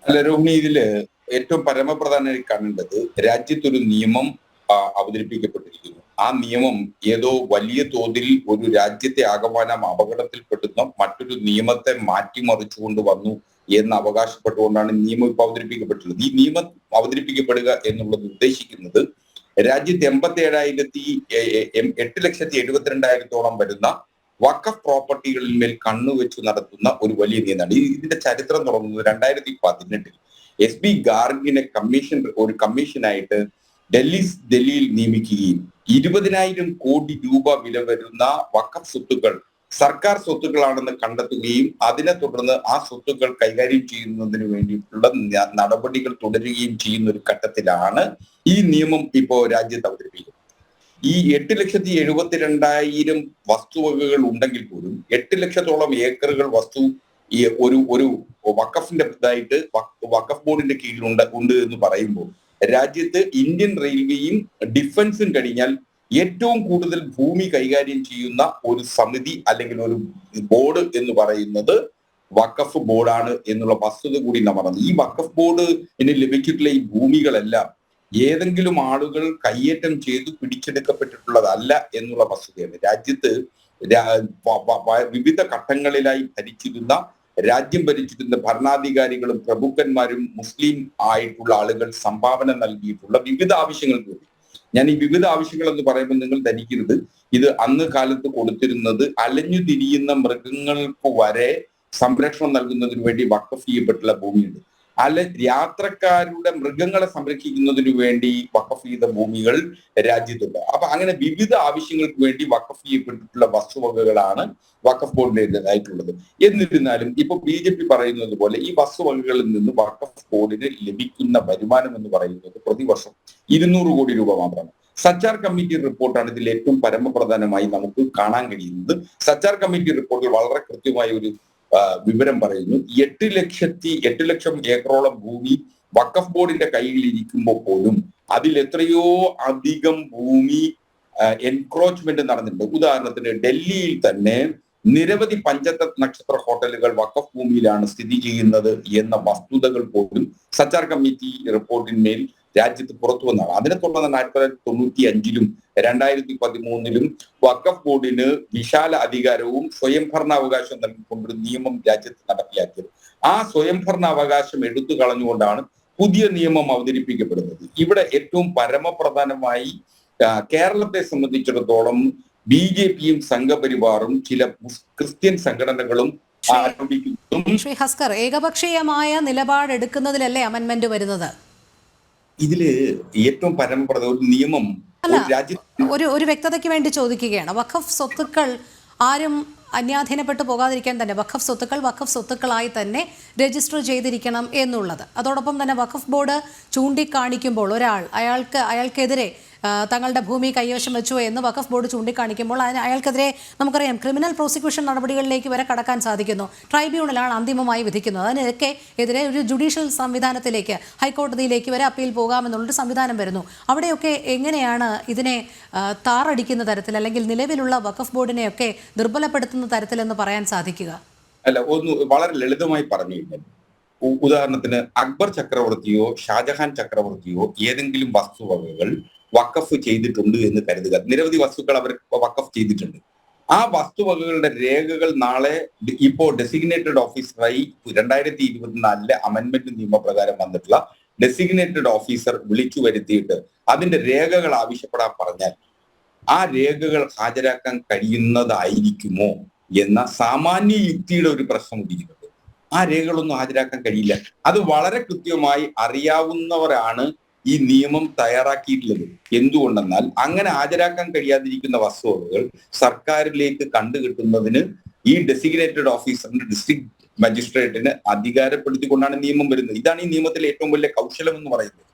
അല്ല രോഹിണി, ഇതില് ഏറ്റവും പരമപ്രധാനമായി കാണേണ്ടത് രാജ്യത്തൊരു നിയമം അവതരിപ്പിക്കപ്പെട്ടിരിക്കുന്നു. ആ നിയമം ഏതോ വലിയ തോതിൽ ഒരു രാജ്യത്തെ ആകമാനം അപകടത്തിൽപ്പെടുന്ന മറ്റൊരു നിയമത്തെ മാറ്റിമറിച്ചുകൊണ്ട് വന്നു എന്ന് അവകാശപ്പെട്ടുകൊണ്ടാണ് നിയമം ഇപ്പൊ അവതരിപ്പിക്കപ്പെട്ടുള്ളത്. ഈ നിയമം അവതരിപ്പിക്കപ്പെടുക എന്നുള്ളത് ഉദ്ദേശിക്കുന്നത് രാജ്യത്ത് 8,70,72,000 വരുന്ന വഖഫ് പ്രോപ്പർട്ടികളിൽ മേൽ കണ്ണുവെച്ച് നടത്തുന്ന ഒരു വലിയ നിയമമാണ്. ഇതിന്റെ ചരിത്രം തുടങ്ങുന്നത് 2018 SB ഗാർഗിനെ ഒരു കമ്മീഷനായിട്ട് ഡൽഹിയിൽ നിയമിക്കുകയും 20,000 കോടി രൂപ വില വരുന്ന വഖഫ് സ്വത്തുക്കൾ സർക്കാർ സ്വത്തുക്കളാണെന്ന് കണ്ടെത്തുകയും അതിനെ തുടർന്ന് ആ സ്വത്തുക്കൾ കൈകാര്യം ചെയ്യുന്നതിന് വേണ്ടിയിട്ടുള്ള നടപടികൾ തുടരുകയും ചെയ്യുന്ന ഒരു ഘട്ടത്തിലാണ് ഈ നിയമം ഇപ്പോ രാജ്യത്ത് അവതരിപ്പിക്കുന്നത്. ഈ 8,72,000 വസ്തുവകകൾ ഉണ്ടെങ്കിൽ പോലും 8 ലക്ഷത്തോളം ഏക്കറുകൾ വസ്തു ഈ ഒരു വഖഫിന്റെ ഇതായിട്ട് വഖഫ് ബോർഡിന്റെ കീഴിലുണ്ട് എന്ന് പറയുമ്പോൾ രാജ്യത്ത് ഇന്ത്യൻ റെയിൽവേയും ഡിഫൻസും കഴിഞ്ഞാൽ ഏറ്റവും കൂടുതൽ ഭൂമി കൈകാര്യം ചെയ്യുന്ന ഒരു സമിതി അല്ലെങ്കിൽ ഒരു ബോർഡ് എന്ന് പറയുന്നത് വഖഫ് ബോർഡാണ് എന്നുള്ള വസ്തുത കൂടി നാം പറഞ്ഞത്. ഈ വഖഫ് ബോർഡ് ഇനി ലഭിച്ചിട്ടുള്ള ഈ ഭൂമികളെല്ലാം ഏതെങ്കിലും ആളുകൾ കയ്യേറ്റം ചെയ്ത് പിടിച്ചെടുക്കപ്പെട്ടിട്ടുള്ളതല്ല എന്നുള്ള വസ്തുതയാണ്. രാജ്യത്ത് വിവിധ ഘട്ടങ്ങളിലായി രാജ്യം ഭരിച്ചിരുന്ന ഭരണാധികാരികളും പ്രഭുക്കന്മാരും മുസ്ലിം ആയിട്ടുള്ള ആളുകൾ സംഭാവന നൽകിയിട്ടുള്ള വിവിധ ആവശ്യങ്ങൾക്ക് വേണ്ടി, ഞാൻ ഈ വിവിധ ആവശ്യങ്ങൾ എന്ന് പറയുമ്പോൾ നിങ്ങൾ ധരിക്കരുത് ഇത് അന്ന് കാലത്ത് കൊടുത്തിരുന്നത് അലഞ്ഞു തിരിയുന്ന മൃഗങ്ങൾക്ക് വരെ സംരക്ഷണം നൽകുന്നതിന് വേണ്ടി വഖഫ് ചെയ്യപ്പെട്ടുള്ള ഭൂമിയുണ്ട്. യാത്രക്കാരുടെ മൃഗങ്ങളെ സംരക്ഷിക്കുന്നതിന് വേണ്ടി വഖഫ് ചെയ്ത ഭൂമികൾ രാജ്യത്തുണ്ട്. അപ്പൊ അങ്ങനെ വിവിധ ആവശ്യങ്ങൾക്ക് വേണ്ടി വഖഫ് ചെയ്യപ്പെട്ടിട്ടുള്ള വസ്തുവകകളാണ് വഖഫ് ബോർഡിൻ്റെതായിട്ടുള്ളത്. എന്നിരുന്നാലും ഇപ്പൊ BJP പറയുന്നത് പോലെ ഈ വസ്തുവകകളിൽ നിന്ന് വഖഫ് ബോർഡിന് ലഭിക്കുന്ന വരുമാനം എന്ന് പറയുന്നത് പ്രതിവർഷം 200 കോടി രൂപ മാത്രമാണ്. സച്ചാർ കമ്മിറ്റി റിപ്പോർട്ടാണ് ഇതിൽ ഏറ്റവും പരമപ്രധാനമായി നമുക്ക് കാണാൻ കഴിയുന്നത്. സച്ചാർ കമ്മിറ്റി റിപ്പോർട്ടിൽ വളരെ കൃത്യമായ ഒരു വിവരം പറയുന്നു. 8 ലക്ഷം ഏക്കറോളം ഭൂമി വഖഫ് ബോർഡിന്റെ കയ്യിൽ ഇരിക്കുമ്പോൾ പോലും അതിൽ എത്രയോ അധികം ഭൂമി എൻക്രോച്ച്മെന്റ് നടന്നിട്ടുണ്ട്. ഉദാഹരണത്തിന് ഡൽഹിയിൽ തന്നെ നിരവധി നക്ഷത്ര ഹോട്ടലുകൾ വഖഫ് ഭൂമിയിലാണ് സ്ഥിതി ചെയ്യുന്നത് എന്ന വസ്തുതകൾ പോലും സച്ചാർ കമ്മിറ്റി റിപ്പോർട്ടിന്മേൽ രാജ്യത്ത് പുറത്തു വന്നതാണ്. അതിനെ തുടർന്ന് 1995-ലും 2013-ലും വഖഫ് ബോർഡിന് വിശാല അധികാരവും സ്വയംഭരണാവകാശം നൽകിക്കൊണ്ടൊരു നിയമം രാജ്യത്ത് നടപ്പിലാക്കിയത്. ആ സ്വയംഭരണാവകാശം എടുത്തു കളഞ്ഞുകൊണ്ടാണ് പുതിയ നിയമം അവതരിപ്പിക്കപ്പെടുന്നത്. ഇവിടെ ഏറ്റവും പരമപ്രധാനമായി കേരളത്തെ സംബന്ധിച്ചിടത്തോളം BJPയും സംഘപരിവാറും ചില ക്രിസ്ത്യൻ സംഘടനകളും ശ്രീ ഹസ്കർ, ഏകപക്ഷീയമായ നിലപാടെടുക്കുന്നതിലല്ലേ അമെൻമെന്റ് വരുന്നത്? ഇതില് ഏറ്റവും പരമപ്രധാന ഒരു നിയമം ഒരു വ്യക്തതയ്ക്ക് വേണ്ടി ചോദിക്കുകയാണ്. വഖഫ് സ്വത്തുക്കൾ ആരും അന്യാധീനപ്പെട്ടു പോകാതിരിക്കാൻ തന്നെ വഖഫ് സ്വത്തുക്കളായി തന്നെ രജിസ്റ്റർ ചെയ്തിരിക്കണം എന്നുള്ളത്. അതോടൊപ്പം തന്നെ വഖഫ് ബോർഡ് ചൂണ്ടിക്കാണിക്കുമ്പോൾ അയാൾക്കെതിരെ തങ്ങളുടെ ഭൂമി കൈവശം വെച്ചു എന്ന് വഖഫ് ബോർഡ് ചൂണ്ടിക്കാണിക്കുമ്പോൾ അയാൾക്കെതിരെ നമുക്കറിയാം ക്രിമിനൽ പ്രോസിക്യൂഷൻ നടപടികളിലേക്ക് വരെ കടക്കാൻ സാധിക്കുന്നു. ട്രൈബ്യൂണലാണ് അന്തിമമായി വിധിക്കുന്നത്. അതിനൊക്കെ എതിരെ ഒരു ജുഡീഷ്യൽ സംവിധാനത്തിലേക്ക്, ഹൈക്കോടതിയിലേക്ക് വരെ അപ്പീൽ പോകാമെന്നുള്ളൊരു സംവിധാനം വരുന്നു. അവിടെയൊക്കെ എങ്ങനെയാണ് ഇതിനെ താറടിക്കുന്ന തരത്തിൽ അല്ലെങ്കിൽ നിലവിലുള്ള വഖഫ് ബോർഡിനെയൊക്കെ ദുർബലപ്പെടുത്തുന്ന തരത്തിലെന്ന് പറയാൻ സാധിക്കുക? അല്ല, ഒന്ന് വളരെ ലളിതമായി പറഞ്ഞു കഴിഞ്ഞാൽ, ഉദാഹരണത്തിന് അക്ബർ ചക്രവർത്തിയോ ഷാജഹാൻ ചക്രവർത്തിയോ ഏതെങ്കിലും വസ്തുവകകൾ വഖഫ് ചെയ്തിട്ടുണ്ട് എന്ന് കരുതുക. നിരവധി വസ്തുക്കൾ അവർ വഖഫ് ചെയ്തിട്ടുണ്ട്. ആ വസ്തുവകകളുടെ രേഖകൾ നാളെ ഇപ്പോ ഡെസിഗ്നേറ്റഡ് ഓഫീസറായി 2024 അമെൻമെന്റ് നിയമപ്രകാരം വന്നിട്ടുള്ള ഡെസിഗ്നേറ്റഡ് ഓഫീസർ വിളിച്ചു വരുത്തിയിട്ട് അതിന്റെ രേഖകൾ ആവശ്യപ്പെടാൻ പറഞ്ഞാൽ ആ രേഖകൾ ഹാജരാക്കാൻ കഴിയുന്നതായിരിക്കുമോ എന്ന സാമാന്യ യുക്തിയുടെ ഒരു പ്രശ്നം ഉദിക്കുന്നുണ്ട്. ആ രേഖകളൊന്നും ഹാജരാക്കാൻ കഴിയില്ല. അത് വളരെ കൃത്യമായി അറിയാവുന്നവരാണ് ഈ നിയമം തയ്യാറാക്കിയിട്ടുള്ളത്. എന്തുകൊണ്ടെന്നാൽ അങ്ങനെ ഹാജരാക്കാൻ കഴിയാതിരിക്കുന്ന വസ്തുവകകൾ സർക്കാരിലേക്ക് കണ്ടുകിട്ടുന്നതിന് ഈ ഡെസിഗ്നേറ്റഡ് ഓഫീസറിന്റെ ഡിസ്ട്രിക്ട് മജിസ്ട്രേറ്റിന് അധികാരപ്പെടുത്തിക്കൊണ്ടാണ് നിയമം വരുന്നത്. ഇതാണ് ഈ നിയമത്തിലെ ഏറ്റവും വലിയ കൗശലം എന്ന് പറയുന്നത്.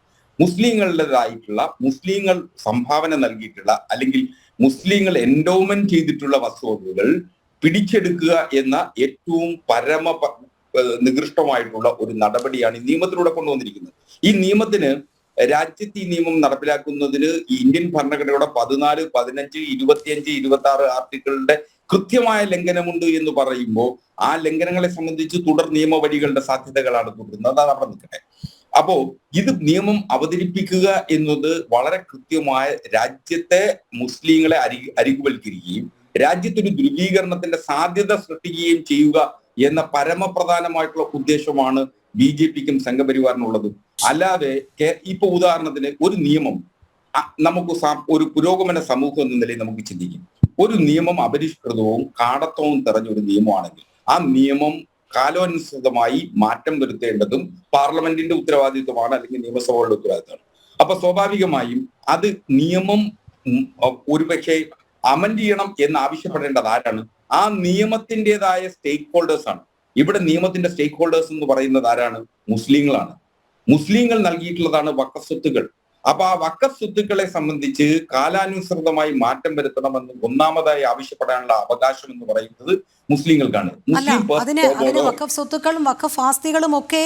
മുസ്ലിങ്ങൾ സംഭാവന നൽകിയിട്ടുള്ള അല്ലെങ്കിൽ മുസ്ലിങ്ങൾ എൻഡോമെന്റ് ചെയ്തിട്ടുള്ള വസ്തുവകകൾ പിടിച്ചെടുക്കുക എന്ന ഏറ്റവും നികൃഷ്ടമായിട്ടുള്ള ഒരു നടപടിയാണ് ഈ നിയമത്തിലൂടെ കൊണ്ടുവന്നിരിക്കുന്നത്. ഈ നിയമത്തിന് രാജ്യത്ത് ഈ നിയമം നടപ്പിലാക്കുന്നതിന് ഇന്ത്യൻ ഭരണഘടനയുടെ 14, 15, 25, 26 ആർട്ടിക്കിളുടെ കൃത്യമായ ലംഘനമുണ്ട് എന്ന് പറയുമ്പോൾ ആ ലംഘനങ്ങളെ സംബന്ധിച്ച് തുടർ നിയമവഴികളുടെ സാധ്യതകളാണ് തുടരുന്നത്. അത് അവിടെ നിൽക്കട്ടെ. അപ്പോ ഇത് നിയമം അവതരിപ്പിക്കുക എന്നത് വളരെ കൃത്യമായ രാജ്യത്തെ മുസ്ലിങ്ങളെ അരികുവൽക്കരിക്കുകയും രാജ്യത്തൊരു ധ്രുവീകരണത്തിന്റെ സാധ്യത സൃഷ്ടിക്കുകയും ചെയ്യുക എന്ന പരമപ്രധാനമായിട്ടുള്ള ഉദ്ദേശമാണ് BJPക്കും സംഘപരിവാറിനുള്ളത്. അല്ലാതെ ഇപ്പൊ ഉദാഹരണത്തിന് ഒരു നിയമം നമുക്ക് ഒരു പുരോഗമന സമൂഹം എന്ന നിലയിൽ നമുക്ക് ചിന്തിക്കും. ഒരു നിയമം അപരിഷ്കൃതവും കാടത്തവും തെരഞ്ഞ ഒരു നിയമമാണെങ്കിൽ ആ നിയമം കാലാനുസൃതമായി മാറ്റം വരുത്തേണ്ടതും പാർലമെന്റിന്റെ ഉത്തരവാദിത്വമാണ്, അല്ലെങ്കിൽ നിയമസഭകളുടെ ഉത്തരവാദിത്വമാണ്. അപ്പൊ സ്വാഭാവികമായും അത് നിയമം ഒരുപക്ഷെ അമെൻഡ് ചെയ്യണം എന്ന് ആവശ്യപ്പെടേണ്ടത് ആരാണ്? ആ നിയമത്തിൻ്റെതായ സ്റ്റേക്ക് ഹോൾഡേഴ്സ് ആണ്. ഇവിടെ നിയമത്തിന്റെ സ്റ്റേക്ക് ഹോൾഡേഴ്സ് എന്ന് പറയുന്നത് ആരാണ്? മുസ്ലിങ്ങളാണ്. മുസ്ലിങ്ങൾ നൽകിയിട്ടുള്ളതാണ് വഖഫ് സ്വത്തുകൾ. അപ്പൊ ആ വഖഫ് സ്വത്തുക്കളെ സംബന്ധിച്ച് കാലാനുസൃതമായി മാറ്റം വരുത്തണമെന്ന് ഒന്നാമതായി ആവശ്യപ്പെടാനുള്ള അവകാശം എന്ന് പറയുന്നത് മുസ്ലിങ്ങൾക്കാണ്. അതിന് വഖഫ് സ്വത്തുക്കളും വഖഫ് ആസ്തികളും ഒക്കെ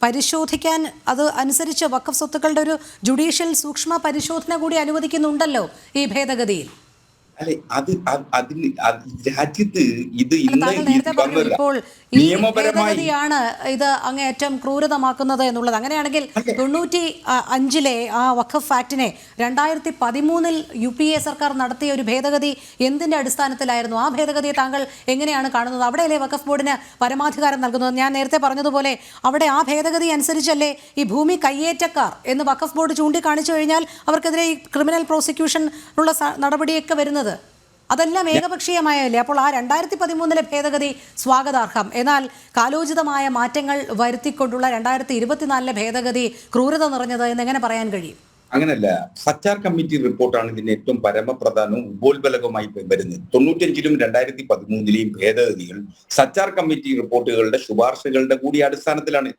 പരിശോധിക്കാൻ അത് അനുസരിച്ച് വഖഫ് സ്വത്തുക്കളുടെ ഒരു ജുഡീഷ്യൽ സൂക്ഷ്മ പരിശോധന കൂടി അനുവദിക്കുന്നുണ്ടല്ലോ ഈ ഭേദഗതിയിൽ. അല്ലെ, അതിന് രാജ്യത്ത് ഇത് ഇപ്പോൾ ഭേദഗതിയാണ് ഇത് അങ്ങേയറ്റം ക്രൂരതമാക്കുന്നത് എന്നുള്ളത്. അങ്ങനെയാണെങ്കിൽ 95 ആ വഖഫ് ആക്ടിനെ 2013 UPA സർക്കാർ നടത്തിയ ഒരു ഭേദഗതി എന്തിന്റെ അടിസ്ഥാനത്തിലായിരുന്നു? ആ ഭേദഗതിയെ താങ്കൾ എങ്ങനെയാണ് കാണുന്നത്? അവിടെയല്ലേ വഖഫ് ബോർഡിന് പരമാധികാരം നൽകുന്നത്? ഞാൻ നേരത്തെ പറഞ്ഞതുപോലെ അവിടെ ആ ഭേദഗതി അനുസരിച്ചല്ലേ ഈ ഭൂമി കയ്യേറ്റക്കാർ എന്ന് വഖഫ് ബോർഡ് ചൂണ്ടിക്കാണിച്ചു കഴിഞ്ഞാൽ അവർക്കെതിരെ ഈ ക്രിമിനൽ പ്രോസിക്യൂഷൻ ഉള്ള നടപടിയൊക്കെ വരുന്നത്? അതെല്ലാം ഏകപക്ഷീയമായല്ലേ? അപ്പോൾ ആ 2013 ഭേദഗതി സ്വാഗതാർഹം. എന്നാൽ കാലോചിതമായ മാറ്റങ്ങൾ വരുത്തിക്കൊണ്ടുള്ള 2024 ഭേദഗതി ക്രൂരത നിറഞ്ഞത് എന്നെങ്ങനെ പറയാൻ കഴിയും? അങ്ങനല്ല. സച്ചാർ കമ്മിറ്റി റിപ്പോർട്ടാണ് ഇതിന് ഏറ്റവും പരമപ്രധാനവും ഉപോത്ബലകമായി വരുന്നത്. 95ലും 2013ലെയും ഭേദഗതികൾ സച്ചാർ കമ്മിറ്റി റിപ്പോർട്ടുകളുടെ ശുപാർശകളുടെ കൂടി അടിസ്ഥാനത്തിലാണ്.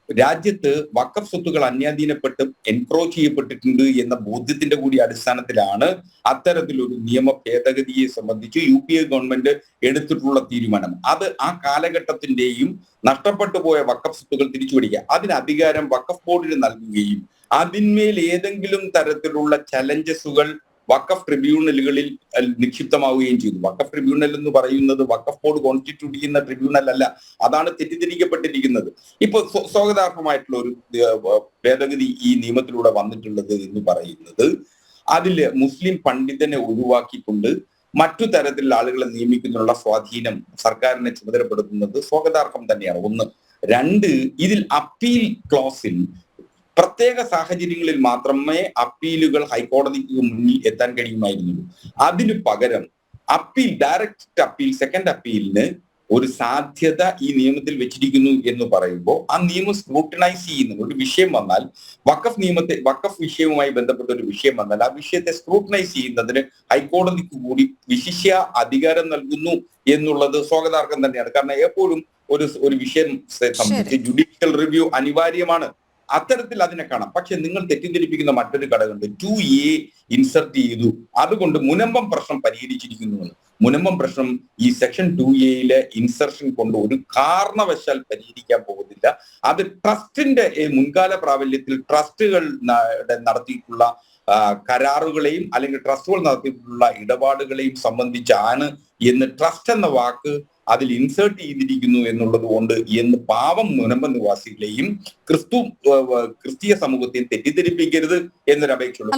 രാജ്യത്ത് വഖഫ് സ്വത്തുകൾ അന്യാധീനപ്പെട്ട് എൻക്രോച്ച് ചെയ്യപ്പെട്ടിട്ടുണ്ട് എന്ന ബോധ്യത്തിന്റെ കൂടി അടിസ്ഥാനത്തിലാണ് അത്തരത്തിലൊരു നിയമ ഭേദഗതിയെ സംബന്ധിച്ച് UPA ഗവൺമെന്റ് എടുത്തിട്ടുള്ള തീരുമാനം. അത് ആ കാലഘട്ടത്തിന്റെയും നഷ്ടപ്പെട്ടു പോയ വഖഫ് സ്വത്തുകൾ തിരിച്ചുപിടിക്കുക, അതിന് അധികാരം വഖഫ് ബോർഡിന് നൽകുകയും അതിന്മേൽ ഏതെങ്കിലും തരത്തിലുള്ള ചലഞ്ചസുകൾ വഖഫ് ട്രിബ്യൂണലുകളിൽ നിക്ഷിപ്തമാവുകയും ചെയ്തു. വഖഫ് ട്രിബ്യൂണൽ എന്ന് പറയുന്നത് വഖഫ് ബോർഡ് കോൺസ്റ്റിറ്റ്യൂട്ട് ചെയ്യുന്ന ട്രിബ്യൂണൽ അല്ല, അതാണ് തെറ്റിദ്ധരിക്കപ്പെട്ടിരിക്കുന്നത്. ഇപ്പൊ സ്വാഗതാർഹമായിട്ടുള്ള ഒരു ഭേദഗതി ഈ നിയമത്തിലൂടെ വന്നിട്ടുള്ളത് എന്ന് പറയുന്നത് അതില് മുസ്ലിം പണ്ഡിതനെ ഒഴിവാക്കിക്കൊണ്ട് മറ്റു തരത്തിലുള്ള ആളുകളെ നിയമിക്കുന്നതിനുള്ള സ്വാധീനം സർക്കാരിനെ ചുമതലപ്പെടുത്തുന്നത് സ്വാഗതാർഹം തന്നെയാണ്. 1. 2, ഇതിൽ അപ്പീൽ ക്ലോസിൽ പ്രത്യേക സാഹചര്യങ്ങളിൽ മാത്രമേ അപ്പീലുകൾ ഹൈക്കോടതിക്ക് മുന്നിൽ എത്താൻ കഴിയുമായിരുന്നുള്ളൂ. അതിനു പകരം അപ്പീൽ, ഡയറക്റ്റ് അപ്പീൽ, സെക്കൻഡ് അപ്പീലിന് ഒരു സാധ്യത ഈ നിയമത്തിൽ വെച്ചിരിക്കുന്നു എന്ന് പറയുമ്പോൾ ആ നിയമം സ്ക്രൂട്ടനൈസ് ചെയ്യുന്ന ഒരു വിഷയം വന്നാൽ, വഖഫ് വിഷയവുമായി ബന്ധപ്പെട്ട ഒരു വിഷയം വന്നാൽ ആ വിഷയത്തെ സ്ക്രൂട്ടനൈസ് ചെയ്യുന്നതിന് ഹൈക്കോടതിക്ക് കൂടി വിശിഷ്യ അധികാരം നൽകുന്നു എന്നുള്ളത് സ്വാഗതാർഹം തന്നെയാണ്. കാരണം എപ്പോഴും ഒരു വിഷയം സംബന്ധിച്ച് ജുഡീഷ്യൽ റിവ്യൂ അനിവാര്യമാണ്. അത്തരത്തിൽ അതിനെ കാണാം. പക്ഷെ നിങ്ങൾ തെറ്റിദ്ധരിപ്പിക്കുന്ന മറ്റൊരു ഘടകമുണ്ട്. 2A ഇൻസർട്ട് ചെയ്തു, അതുകൊണ്ട് മുനമ്പം പ്രശ്നം പരിഹരിച്ചിരിക്കുന്നു. മുനമ്പം പ്രശ്നം ഈ സെക്ഷൻ 2A ഇൻസർഷൻ കൊണ്ട് ഒരു കാരണവശാൽ പരിഹരിക്കാൻ പോകുന്നില്ല. അത് ട്രസ്റ്റിന്റെ മുൻകാല പ്രാബല്യത്തിൽ ട്രസ്റ്റുകൾ നടത്തിയിട്ടുള്ള കരാറുകളെയും അല്ലെങ്കിൽ ട്രസ്റ്റുകൾ നടത്തിയിട്ടുള്ള ഇടപാടുകളെയും സംബന്ധിച്ചാണ് എന്ന് ട്രസ്റ്റ് എന്ന വാക്ക് അതിൽ ഇൻസേർട്ട് ചെയ്തിരിക്കുന്നു എന്നുള്ളത് കൊണ്ട് എന്ന് പാവം മുനമ്പം നിവാസികളെയും ക്രിസ്തീയ സമൂഹത്തെയും തെറ്റിദ്ധരിപ്പിക്കരുത് എന്നൊരു അപേക്ഷയുള്ളൂ.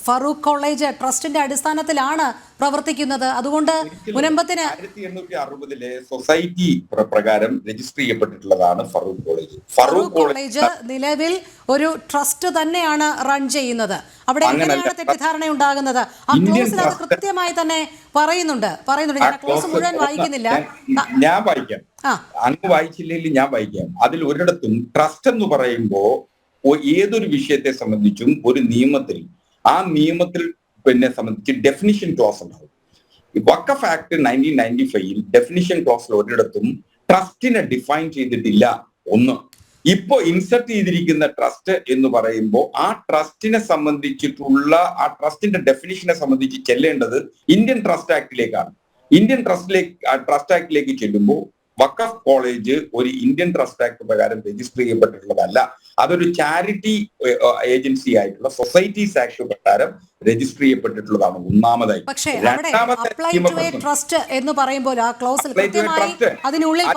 ഫറൂഖ് കോളേജ് ട്രസ്റ്റിന്റെ അടിസ്ഥാനത്തിലാണ് പ്രവർത്തിക്കുന്നത്. അതുകൊണ്ട് മുനമ്പത്തിന് 1860 സൊസൈറ്റി പ്രകാരം രജിസ്റ്റർ ചെയ്യപ്പെട്ടിട്ടുള്ളതാണ് ഫറൂഖ് കോളേജ്. ഫറൂഖ് കോളേജ് നിലവിൽ ഒരു ട്രസ്റ്റ് തന്നെയാണ് റൺ ചെയ്യുന്നത്. അവിടെ എങ്ങനെയാണ് തെറ്റിദ്ധാരണ ഉണ്ടാകുന്നത്? ആ ക്ലോസിൽ അത് കൃത്യമായി തന്നെ പറയുന്നുണ്ട്. ഞാൻ ക്ലോസ് മുഴുവൻ വായിക്കുന്നില്ല, ഞാൻ വായിക്കാം. അങ്ങ് വായിച്ചില്ലെങ്കിൽ ഞാൻ വായിക്കാം. അതിൽ ഒരിടത്തും ട്രസ്റ്റ് എന്ന് പറയുമ്പോ ഏതൊരു വിഷയത്തെ സംബന്ധിച്ചും ഒരു നിയമത്തിൽ ആ നിയമത്തിൽ സംബന്ധിച്ച് ഡെഫിനിഷൻ ക്ലോസ് ഉണ്ടാവും. വഖഫ് ആക്ട് 1995 ഡെഫിനിഷൻ ക്ലോസിൽ ഒരിടത്തും ട്രസ്റ്റിനെ ഡിഫൈൻ ചെയ്തിട്ടില്ല. 1. ഇപ്പോ ഇൻസർട്ട് ചെയ്തിരിക്കുന്ന ട്രസ്റ്റ് എന്ന് പറയുമ്പോൾ ആ ട്രസ്റ്റിനെ സംബന്ധിച്ചിട്ടുള്ള ആ ട്രസ്റ്റിന്റെ ഡെഫിനിഷനെ സംബന്ധിച്ച് ചെല്ലേണ്ടത് ഇന്ത്യൻ ട്രസ്റ്റ് ആക്ടിലേക്കാണ്. ഇന്ത്യൻ ട്രസ്റ്റ് ആക്ടിലേക്ക് ചെല്ലുമ്പോൾ വഖഫ് കോളേജ് ഒരു ഇന്ത്യൻ ട്രസ്റ്റ് ആക്ട് പ്രകാരം രജിസ്റ്റർ ചെയ്യപ്പെട്ടിട്ടുള്ളതല്ല. അതൊരു ചാരിറ്റി ഏജൻസി ആയിട്ടുള്ള സൊസൈറ്റീസ് ആക്ട് പ്രകാരം രജിസ്റ്റർ ചെയ്യപ്പെട്ടിട്ടുള്ളതാണ് ഒന്നാമതായി. പക്ഷേ ട്രസ്റ്റ് എന്ന് പറയുമ്പോൾ ആ ക്ലോസിൽ കൃത്യമായി അതിനുള്ളിൽ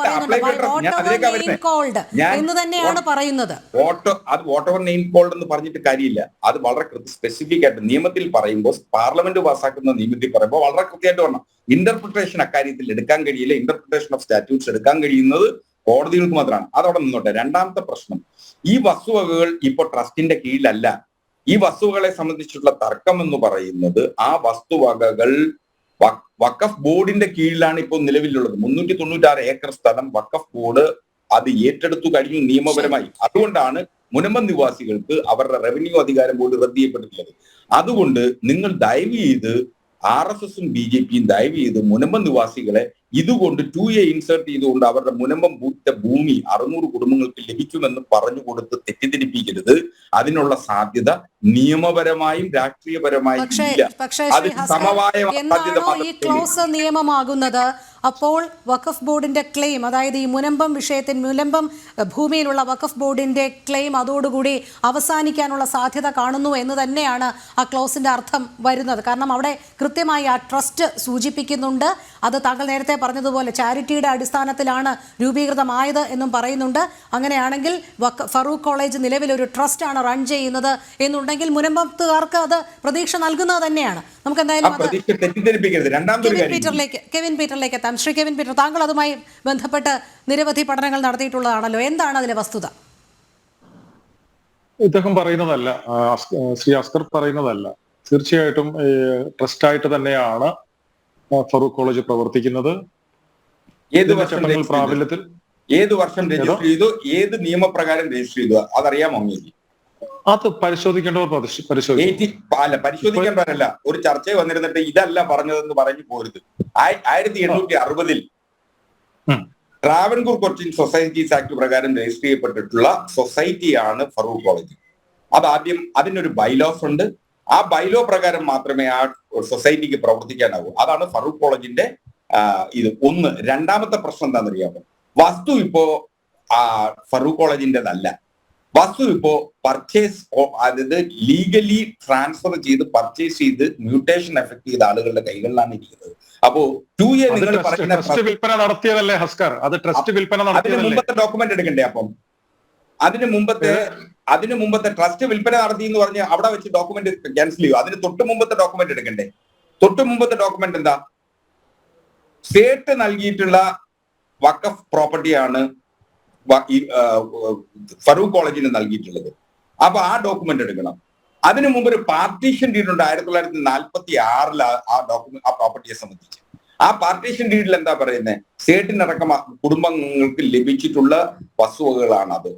എന്ന് തന്നെയാണ് പറയുന്നത്. വാട്ട് എവർ നെയിം കോൾഡ് എന്ന് പറഞ്ഞിട്ട് കാര്യമില്ല. അത് വളരെ സ്പെസിഫിക് ആയിട്ട് നിയമത്തിൽ പറയുമ്പോൾ, പാർലമെന്റ് പാസ്സാക്കുന്ന നിയമത്തിൽ പറയുമ്പോൾ വളരെ കൃത്യമായിട്ട് പറഞ്ഞു. ഇന്റർപ്രിട്ടേഷൻ അക്കാര്യത്തിൽ എടുക്കാൻ കഴിയില്ല. ഇന്റർപ്രിട്ടേഷൻ ഓഫ് സ്റ്റാറ്റ്യൂട്ട്സ് എടുക്കാൻ കഴിയുന്നത് കോടതികൾക്ക് മാത്രമാണ്. അതവിടെ നിന്നോട്ടെ. രണ്ടാമത്തെ പ്രശ്നം, ഈ വസ്തുവകകൾ ഇപ്പോൾ ട്രസ്റ്റിന്റെ കീഴിലല്ല. ഈ വസ്തുവകളെ സംബന്ധിച്ചിട്ടുള്ള തർക്കം എന്ന് പറയുന്നത് ആ വസ്തുവകകൾ വഖഫ് ബോർഡിന്റെ കീഴിലാണ് ഇപ്പോൾ നിലവിലുള്ളത്. 396 ഏക്കർ സ്ഥലം വഖഫ് ബോർഡ് അത് ഏറ്റെടുത്തു കഴിഞ്ഞു നിയമപരമായി. അതുകൊണ്ടാണ് മുനമ്പം നിവാസികൾക്ക് അവരുടെ റവന്യൂ അധികാരം ബോർഡ് റദ്ദ് ചെയ്യപ്പെട്ടിട്ടുള്ളത്. അതുകൊണ്ട് നിങ്ങൾ ദയവ് ചെയ്ത് RSSും BJPയും ദയവ് ചെയ്ത് മുനമ്പം നിവാസികളെ ഇതുകൊണ്ട് 2A ഇൻസേർട്ട് ചെയ്തുകൊണ്ട് അവരുടെ മുനമ്പം ഭൂമി 600 കുടുംബങ്ങൾക്ക് ലഭിക്കുമെന്ന് പറഞ്ഞു കൊടുത്ത് തെറ്റിദ്ധരിപ്പിക്കരുത്. അതിനുള്ള സാധ്യത നിയമപരമായും രാഷ്ട്രീയപരമായും ഇല്ല. അത് സമവായ ഈ ക്ലോസ് നിയമമാകുന്നത് അപ്പോൾ വഖഫ് ബോർഡിന്റെ ക്ലെയിം, അതായത് ഈ മുനമ്പം വിഷയത്തിൽ മുനമ്പം ഭൂമിയിലുള്ള വഖഫ് ബോർഡിന്റെ ക്ലെയിം അതോടുകൂടി അവസാനിക്കാനുള്ള സാധ്യത കാണുന്നു എന്ന് തന്നെയാണ് ആ ക്ലോസിന്റെ അർത്ഥം വരുന്നത്. കാരണം അവിടെ കൃത്യമായി ആ ട്രസ്റ്റ് സൂചിപ്പിക്കുന്നുണ്ട്. അത് താങ്കൾ നേരത്തെ പറഞ്ഞതുപോലെ ചാരിറ്റിയുടെ അടിസ്ഥാനത്തിലാണ് രൂപീകൃതമായത് എന്നും പറയുന്നുണ്ട്. അങ്ങനെയാണെങ്കിൽ ഫറൂഖ് കോളേജ് നിലവിൽ ഒരു ട്രസ്റ്റ് ആണ് റൺ ചെയ്യുന്നത് എന്നുണ്ടെങ്കിൽ മുനമ്പത്തുകാർക്ക് അത് പ്രതീക്ഷ നൽകുന്നത് തന്നെയാണ്. നമുക്ക് എന്തായാലും കെവിൻ പീറ്ററിലേക്ക് എത്താം. ശ്രീ കെവിൻ പീറ്റർ, താങ്കൾ അതുമായി ബന്ധപ്പെട്ട് നിരവധി പഠനങ്ങൾ നടത്തിയിട്ടുള്ളതാണല്ലോ. എന്താണ് അതിലെ വസ്തുത? ഇദ്ദേഹം പറയുന്നതല്ല, ശ്രീ അസ്കർ പറയുന്നതല്ല. തീർച്ചയായിട്ടും ട്രസ്റ്റായിട്ട് തന്നെയാണ് ഫറൂഖ് കോളേജ് പ്രവർത്തിക്കുന്നത്. ഏത് വർഷം രജിസ്റ്റർ ചെയ്തു, ഏത് നിയമപ്രകാരം രജിസ്റ്റർ ചെയ്തു അതറിയാമോ? അത് പരിശോധിക്കേണ്ടവർ പരിശോധിക്കേണ്ടവരല്ല. ഒരു ചർച്ചയിൽ വന്നിരുന്നിട്ട് ഇതല്ല പറഞ്ഞതെന്ന് പറഞ്ഞു പോരുത്. 1860 ട്രാവൻകൂർ കൊച്ചിൻ സൊസൈറ്റീസ് ആക്ട് പ്രകാരം രജിസ്റ്റർ ചെയ്യപ്പെട്ടിട്ടുള്ള സൊസൈറ്റിയാണ് ഫറൂഖ് കോളേജ്. അതാദ്യം അതിനൊരു ബൈലോസ് ഉണ്ട്. ആ ബൈലോ പ്രകാരം മാത്രമേ ആ സൊസൈറ്റിക്ക് പ്രവർത്തിക്കാനാവൂ. അതാണ് ഫറൂഖ് കോളേജിന്റെ ഇത്. ഒന്ന്. രണ്ടാമത്തെ പ്രശ്നം എന്താണെന്നറിയാമോ? വസ്തു ഇപ്പോ ഫറൂഖ് കോളേജിന്റെതല്ല. വസ്തു ഇപ്പോ പർച്ചേസ്, അതായത് ലീഗലി ട്രാൻസ്ഫർ ചെയ്ത് പർച്ചേസ് ചെയ്ത് മ്യൂട്ടേഷൻ എഫക്ട് ചെയ്ത ആളുകളുടെ കൈകളിലാണ് ഇരിക്കുന്നത്. അപ്പോ 2A നിങ്ങൾ പറയുന്ന അതിന് മുമ്പത്തെ ഡോക്യുമെന്റ് എടുക്കണ്ടേ? അപ്പം അതിന് മുമ്പത്തെ ട്രസ്റ്റ് വിൽപ്പന നടത്തി എന്ന് പറഞ്ഞ് അവിടെ വെച്ച് ഡോക്യുമെന്റ് ക്യാൻസൽ ചെയ്യും. അതിന് തൊട്ട് മുമ്പത്തെ ഡോക്യുമെന്റ് എടുക്കണ്ടേ? തൊട്ട് മുമ്പത്തെ ഡോക്യുമെന്റ് എന്താ? സ്റ്റേറ്റ് നൽകിയിട്ടുള്ള വഖഫ് പ്രോപ്പർട്ടിയാണ് ഫറൂഖ് കോളേജിന് നൽകിയിട്ടുള്ളത്. അപ്പൊ ആ ഡോക്യുമെന്റ് എടുക്കണം. അതിനു മുമ്പ് ഒരു പാർട്ടീഷൻ ഡീഡ് ഉണ്ട് 1946 ആ പ്രോപ്പർട്ടിയെ സംബന്ധിച്ച്. ആ പാർട്ടീഷൻ ഡീഡിൽ എന്താ പറയുന്നത്? സ്റ്റേറ്റിനടക്കം കുടുംബങ്ങൾക്ക് ലഭിച്ചിട്ടുള്ള വസ്തുവകകളാണ് അത്.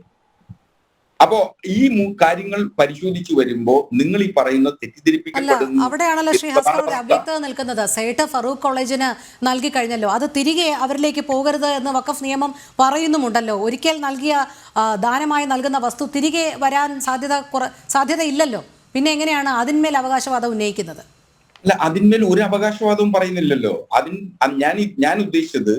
അപ്പോ ഈ കാര്യങ്ങൾ പരിശോധിച്ചു വരുമ്പോ നിങ്ങൾ ഈ പറയുന്ന തെറ്റിദ്ധരിപ്പിക്കപ്പെടുന്നു. അവിടെയാണല്ലോ ശ്രീ ഹസ്കർ ഒരു അവ്യക്തത നിൽക്കുന്നത്. സേട്ട് ഫറൂഖ് കോളേജിന് നൽകി കഴിഞ്ഞല്ലോ, അത് തിരികെ അവരിലേക്ക് പോകരുത് എന്ന് വഖഫ് നിയമം പറയുന്നുമുണ്ടല്ലോ. ഒരിക്കൽ നൽകിയ ദാനമായി നൽകുന്ന വസ്തു തിരികെ വരാൻ സാധ്യത ഇല്ലല്ലോ. പിന്നെ എങ്ങനെയാണ് അതിന്മേൽ അവകാശവാദം ഉന്നയിക്കുന്നത്? അല്ല, അതിന്മേൽ ഒരു അവകാശവാദവും പറയുന്നില്ലല്ലോ. ഞാൻ ഉദ്ദേശിച്ചത്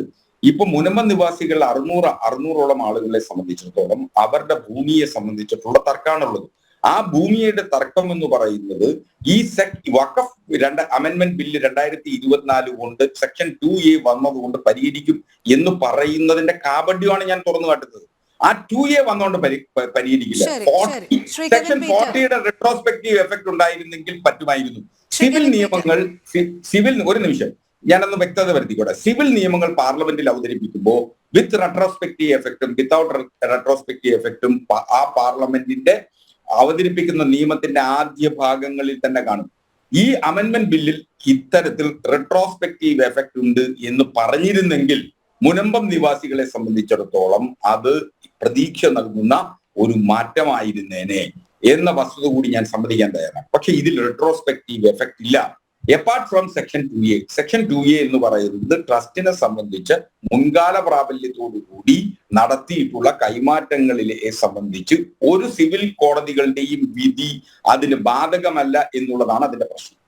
ഇപ്പൊ മുനമ്പം നിവാസികൾ 600ഓളം ആളുകളെ സംബന്ധിച്ചിടത്തോളം അവരുടെ ഭൂമിയെ സംബന്ധിച്ചിട്ടുള്ള തർക്കമാണുള്ളത്. ആ ഭൂമിയുടെ തർക്കം എന്ന് പറയുന്നത് ഈ വഖഫ് അമെന്റ്മെന്റ് ബില്ല് 2024 കൊണ്ട് സെക്ഷൻ 2A വന്നതുകൊണ്ട് പരിഹരിക്കും എന്ന് പറയുന്നതിന്റെ കാപട്യമാണ് ഞാൻ തുറന്നു കാട്ടുന്നത്. ആ 2A വന്നുകൊണ്ട് പരിഹരിക്കില്ല. സെക്ഷൻ 40യുടെ റെട്രോസ്പെക്റ്റീവ് എഫക്ട് ഉണ്ടായിരുന്നെങ്കിൽ പറ്റുമായിരുന്നു. ഒരു നിമിഷം ഞാനൊന്ന് വ്യക്തത വരുത്തിക്കോട്ടെ. സിവിൽ നിയമങ്ങൾ പാർലമെന്റിൽ അവതരിപ്പിക്കുമ്പോൾ വിത്ത് റെട്രോസ്പെക്റ്റീവ് എഫക്റ്റും വിത്തൗട്ട് റെട്രോസ്പെക്റ്റീവ് എഫക്റ്റും ആ പാർലമെന്റിന്റെ അവതരിപ്പിക്കുന്ന നിയമത്തിന്റെ ആദ്യ ഭാഗങ്ങളിൽ തന്നെ കാണും. ഈ അമെന്റ്മെന്റ് ബില്ലിൽ ഇത്തരത്തിൽ റെട്രോസ്പെക്റ്റീവ് എഫക്ട് ഉണ്ട് എന്ന് പറഞ്ഞിരുന്നെങ്കിൽ മുനമ്പം നിവാസികളെ സംബന്ധിച്ചിടത്തോളം അത് പ്രതീക്ഷ നൽകുന്ന ഒരു മാറ്റമായിരുന്നേനെ എന്ന വസ്തുത കൂടി ഞാൻ സമ്മതിക്കാൻ തയ്യാറാണ്. പക്ഷെ ഇതിൽ റെട്രോസ്പെക്റ്റീവ് എഫക്ട് ഇല്ല. Apart from section 2A. Section 2A എന്ന് പറയുന്നത് ട്രസ്റ്റിനെ സംബന്ധിച്ച് മുൻകാല പ്രാബല്യത്തോടു കൂടി നടത്തിയിട്ടുള്ള കൈമാറ്റങ്ങളിലെ സംബന്ധിച്ച് ഒരു സിവിൽ കോടതികളുടെയും വിധി അതിന് ബാധകമല്ല എന്നുള്ളതാണ് അതിന്റെ പ്രശ്നം.